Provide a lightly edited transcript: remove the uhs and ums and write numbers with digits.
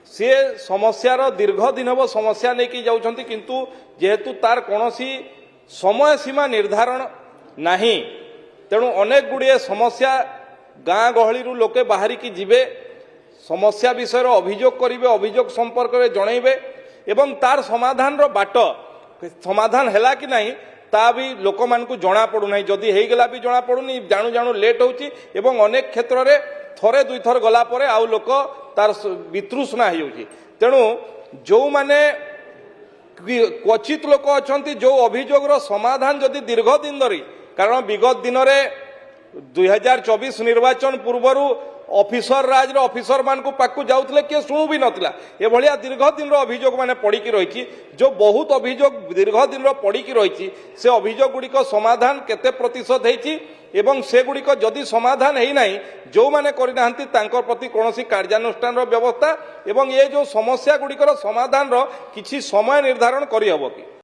सी समस्यार दीर्घ दिन हम समस्या नहीं जाऊँच किंतु जेहेतु तार कौन समय सीमा निर्धारण नहीं तेणु अनेक गुड़िए समस्या गाँ गहली लोके बाहर की जीवे समस्या विषय अभियोग करेंगे अभियोग संपर्क में जनइबे एवं तार समाधान बाट समाधान है कि नहीं ता भी लोक मान जना पड़ूना जदि होगला भी जना पड़ूनी जानू जानू लेट होची एवं अनेक क्षेत्र में थरे दुई थर गला परे आउ लोक तार वितृष्णा हो तेणु जो माने क्वचित लोक अच्छा जो अभियोग समाधान जदि दीर्घ दिन धरी कारण विगत दिन में 2024 निर्वाचन पूर्वर ऑफिसर राज ऑफिसर मान पाकू जाऊले किए शुणु भी नाला ये दीर्घ दिन अभियोग मैंने पड़ी रही जो बहुत अभियोग दीर्घ दिन पड़ी रही से अभियोग गुड़िक समाधान केते प्रतिशत होती एवं से गुड़िक जदि समाधान है ना जो मैंने करना प्रति कौन कार्यानुष्ठान व्यवस्था एवं ये जो समस्या गुड़िकर समाधान किसी समय निर्धारण करहब कि